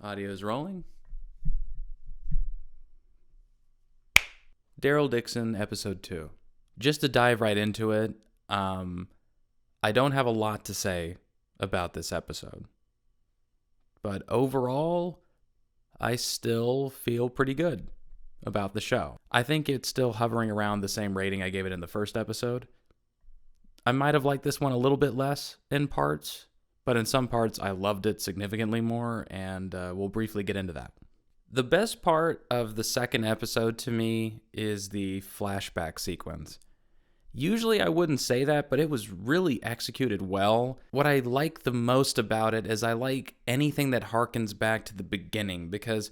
Audio is rolling. Daryl Dixon, episode 2. Just to dive right into it, I don't have a lot to say about this episode. But overall, I still feel pretty good about the show. I think it's still hovering around the same rating I gave it in the first episode. I might have liked this one a little bit less in parts, but in some parts I loved it significantly more, and we'll briefly get into that. The best part of the second episode to me is the flashback sequence. Usually I wouldn't say that, but it was really executed well. What I like the most about it is I like anything that harkens back to the beginning, because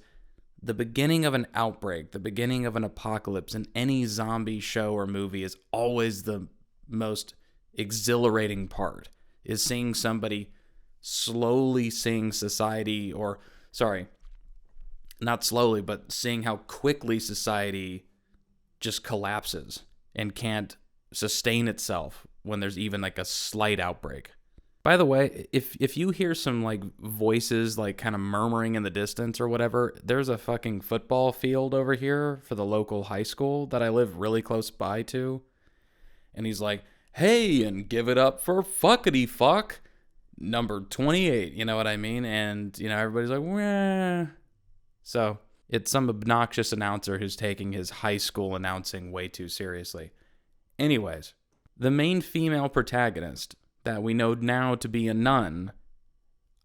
the beginning of an outbreak, the beginning of an apocalypse in any zombie show or movie is always the most exhilarating part, is seeing somebody slowly seeing society, or sorry, not slowly, but seeing how quickly society just collapses and can't sustain itself when there's even like a slight outbreak. By the way, if you hear some like voices like kind of murmuring in the distance or whatever, there's a fucking football field over here for the local high school that I live really close by to. And he's like, "Hey, and give it up for fuckity fuck number 28." You know what I mean? And, everybody's like, "Wah." So it's some obnoxious announcer who's taking his high school announcing way too seriously. Anyways, the main female protagonist that we know now to be a nun,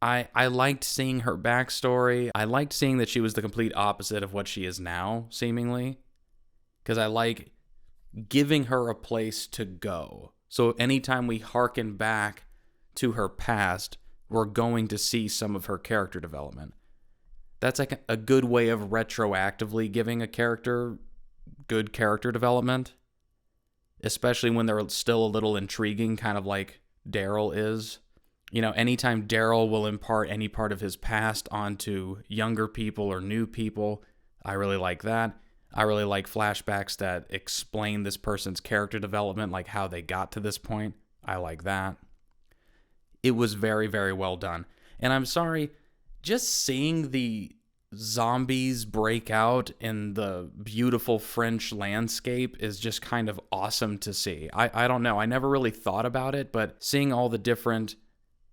I liked seeing her backstory. I liked seeing that she was the complete opposite of what she is now, seemingly. Because I like giving her a place to go. So anytime we hearken back to her past, we're going to see some of her character development. That's like a good way of retroactively giving a character good character development, especially when they're still a little intriguing, kind of like Daryl is. Anytime Daryl will impart any part of his past onto younger people or new people, I really like that. I really like flashbacks that explain this person's character development, like how they got to this point. I like that. It was very, very well done. And I'm sorry, just seeing the zombies break out in the beautiful French landscape is just kind of awesome to see. I don't know. I never really thought about it, but seeing all the different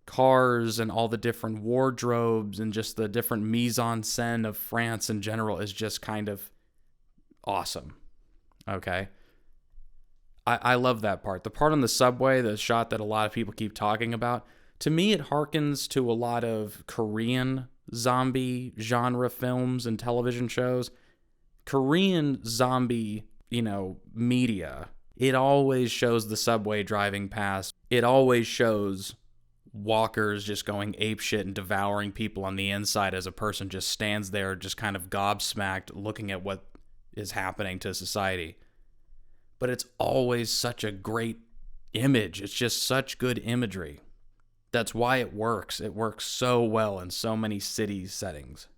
cars and all the different wardrobes and just the different mise-en-scène of France in general is just kind of awesome. Okay? I love that part. The part on the subway, the shot that a lot of people keep talking about, to me it harkens to a lot of Korean zombie genre films and television shows. Korean zombie, media, it always shows the subway driving past. It always shows walkers just going apeshit and devouring people on the inside as a person just stands there just kind of gobsmacked looking at what is happening to society. But it's always such a great image. It's just such good imagery. That's why it works. It works so well in so many city settings.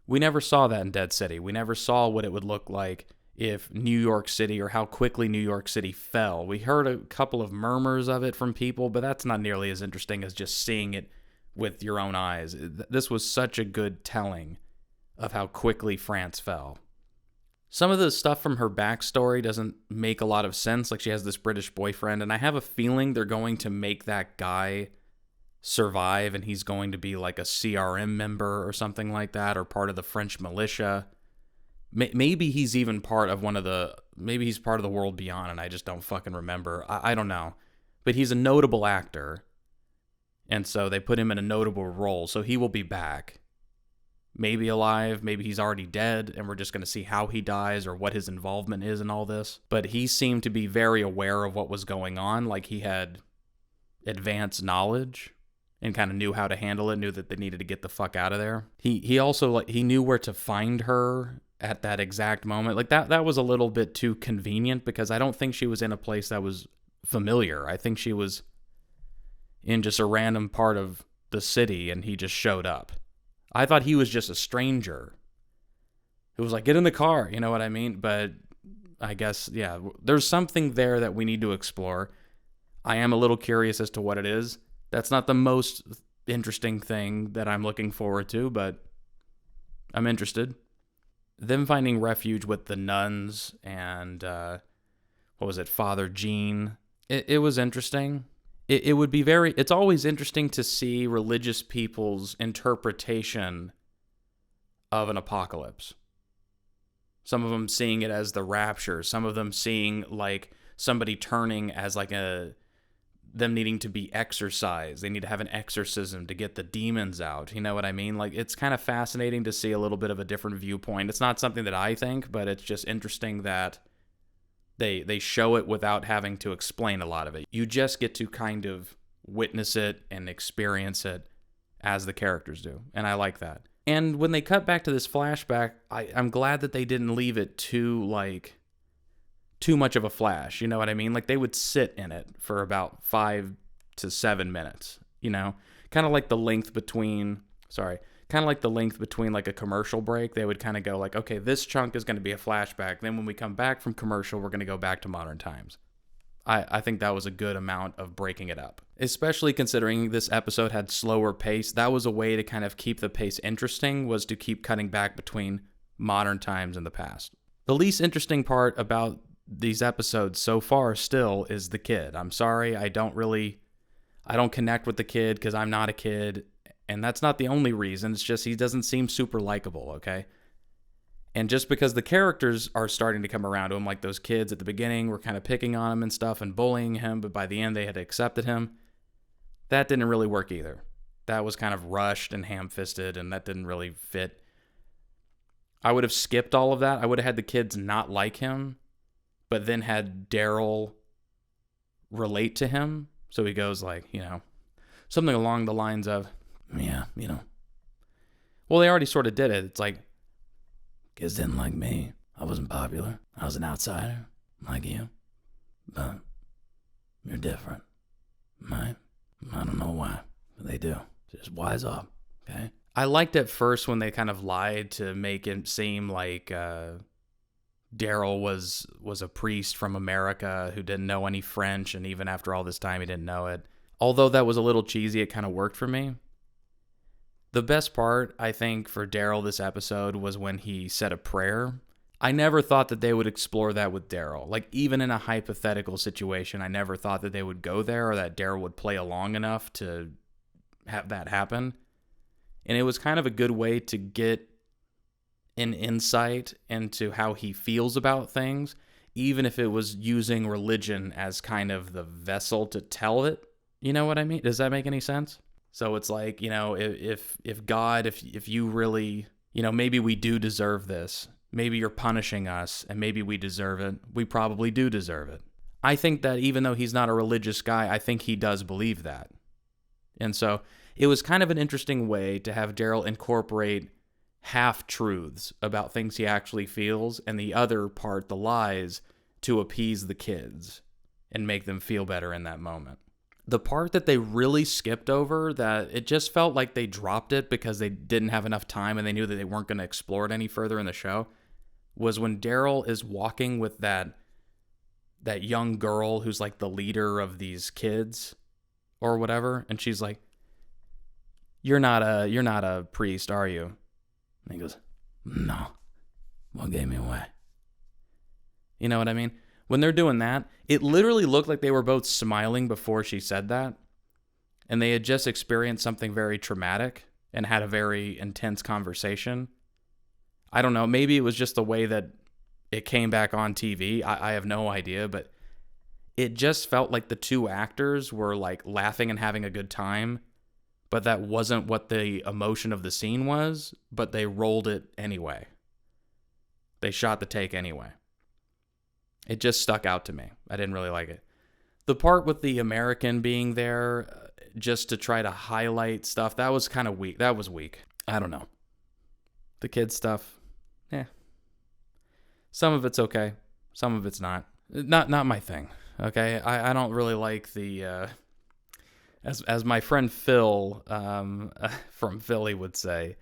We never saw that in Dead City. We never saw what it would look like if New York City, or how quickly New York City fell. We heard a couple of murmurs of it from people, but that's not nearly as interesting as just seeing it with your own eyes. This was such a good telling of how quickly France fell. Some of the stuff from her backstory doesn't make a lot of sense. Like, she has this British boyfriend, and I have a feeling they're going to make that guy survive, and he's going to be like a CRM member or something like that, or part of the French militia. Maybe he's even part of maybe he's part of the World Beyond, and I just don't fucking remember. I don't know. But he's a notable actor, and so they put him in a notable role, so he will be back. Maybe alive, maybe he's already dead, and we're just going to see how he dies or what his involvement is in all this. But he seemed to be very aware of what was going on, like he had advanced knowledge and kind of knew how to handle it, knew that they needed to get the fuck out of there. He also, he knew where to find her at that exact moment. Like, that was a little bit too convenient, because I don't think she was in a place that was familiar. I think she was in just a random part of the city, and he just showed up. I thought he was just a stranger who was like, "Get in the car," you know what I mean? But I guess, yeah, there's something there that we need to explore. I am a little curious as to what it is. That's not the most interesting thing that I'm looking forward to, but I'm interested. Them finding refuge with the nuns and, Father Gene. It was interesting. It would be it's always interesting to see religious people's interpretation of an apocalypse. Some of them seeing it as the rapture. Some of them seeing like somebody turning as like them needing to be exorcised. They need to have an exorcism to get the demons out. You know what I mean? Like, it's kind of fascinating to see a little bit of a different viewpoint. It's not something that I think, but it's just interesting that they show it without having to explain a lot of it. You just get to kind of witness it and experience it as the characters do. And I like that. And when they cut back to this flashback, I'm glad that they didn't leave it too much of a flash. You know what I mean? Like, they would sit in it for about 5 to 7 minutes, you know? Kind of like the length between like a commercial break. They would kind of go like, okay, this chunk is going to be a flashback. Then when we come back from commercial, we're going to go back to modern times. I think that was a good amount of breaking it up, especially considering this episode had slower pace. That was a way to kind of keep the pace interesting, was to keep cutting back between modern times and the past. The least interesting part about these episodes so far still is the kid. I'm sorry, I don't connect with the kid because I'm not a kid, and that's not the only reason. It's just he doesn't seem super likable, okay? And just because the characters are starting to come around to him, like those kids at the beginning were kind of picking on him and stuff and bullying him, but by the end they had accepted him, that didn't really work either. That was kind of rushed and ham-fisted, and that didn't really fit. I would have skipped all of that. I would have had the kids not like him, but then had Daryl relate to him. So he goes like, something along the lines of, yeah, Well, they already sort of did it. It's like, kids didn't like me. I wasn't popular. I was an outsider, like you. But you're different, right? I don't know why, but they do. Just wise up, okay? I liked at first when they kind of lied to make it seem like Daryl was a priest from America who didn't know any French, and even after all this time, he didn't know it. Although that was a little cheesy, it kind of worked for me. The best part, I think, for Daryl this episode was when he said a prayer. I never thought that they would explore that with Daryl. Like, even in a hypothetical situation, I never thought that they would go there or that Daryl would play along enough to have that happen. And it was kind of a good way to get an insight into how he feels about things, even if it was using religion as kind of the vessel to tell it. You know what I mean? Does that make any sense? So it's like, if God, if you really, maybe we do deserve this. Maybe you're punishing us, and maybe we deserve it. We probably do deserve it. I think that even though he's not a religious guy, I think he does believe that. And so it was kind of an interesting way to have Daryl incorporate half-truths about things he actually feels, and the other part, the lies, to appease the kids and make them feel better in that moment. The part that they really skipped over, that it just felt like they dropped it because they didn't have enough time and they knew that they weren't going to explore it any further in the show, was when Daryl is walking with that young girl who's like the leader of these kids or whatever, and she's like, You're not a priest, are you?" And he goes, "No. What gave me away?" You know what I mean? When they're doing that, it literally looked like they were both smiling before she said that. And they had just experienced something very traumatic and had a very intense conversation. I don't know. Maybe it was just the way that it came back on TV. I have no idea. But it just felt like the two actors were like laughing and having a good time. But that wasn't what the emotion of the scene was. But they rolled it anyway. They shot the take anyway. It just stuck out to me. I didn't really like it. The part with the American being there just to try to highlight stuff, that was kind of weak. That was weak. I don't know. The kids stuff, some of it's okay. Some of it's not. Not my thing, okay? I don't really like the, as my friend Phil from Philly would say,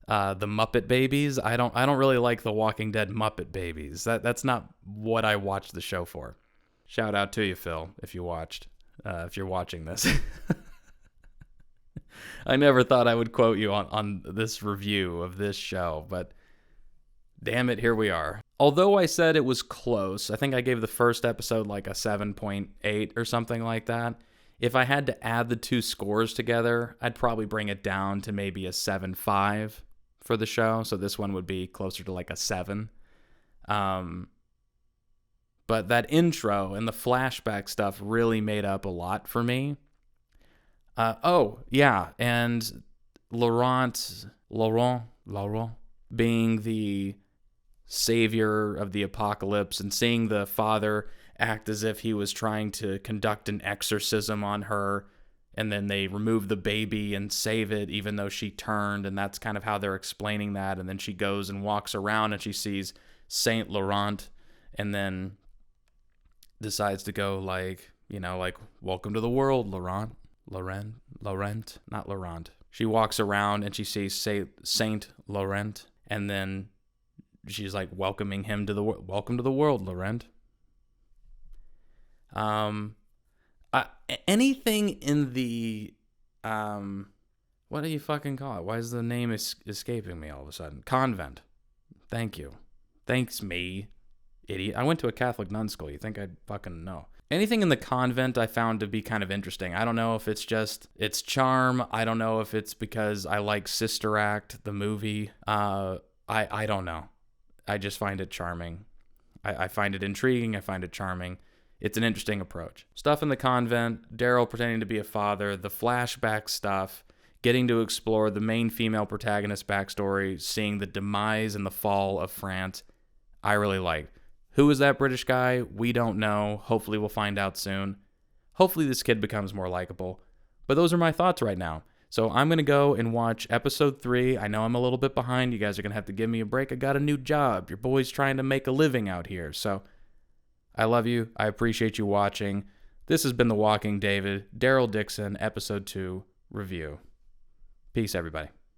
the Muppet Babies. I don't really like the Walking Dead Muppet Babies. That's not what I watched the show for. Shout out to you, Phil, if you watched. If you're watching this. I never thought I would quote you on this review of this show, but damn it, here we are. Although I said it was close, I think I gave the first episode like a 7.8 or something like that. If I had to add the two scores together, I'd probably bring it down to maybe a 7.5 for the show. So this one would be closer to like a 7. But that intro and the flashback stuff really made up a lot for me. Oh, yeah, and Laurent being the savior of the apocalypse and seeing the father act as if he was trying to conduct an exorcism on her, and then they remove the baby and save it even though she turned, and that's kind of how they're explaining that. And then she goes and walks around and she sees Saint Laurent, and then decides to go like, welcome to the world, Laurent. Not Laurent. She walks around and she sees Saint Laurent, and then she's like welcoming him to the welcome to the world, Laurent. Anything in the what do you fucking call it? Why is the name escaping me all of a sudden? Convent. Thank you. Thanks, me, idiot. I went to a Catholic nun school. You think I'd fucking know? Anything in the convent I found to be kind of interesting. I don't know if it's just its charm. I don't know if it's because I like Sister Act, the movie. I don't know. I just find it charming. I find it intriguing. I find it charming. It's an interesting approach. Stuff in the convent, Daryl pretending to be a father, the flashback stuff, getting to explore the main female protagonist's backstory, seeing the demise and the fall of France. I really liked. Who is that British guy? We don't know. Hopefully we'll find out soon. Hopefully this kid becomes more likable. But those are my thoughts right now. So I'm going to go and watch episode 3. I know I'm a little bit behind. You guys are going to have to give me a break. I got a new job. Your boy's trying to make a living out here. So I love you. I appreciate you watching. This has been The Walking David, Daryl Dixon, episode 2 review. Peace, everybody.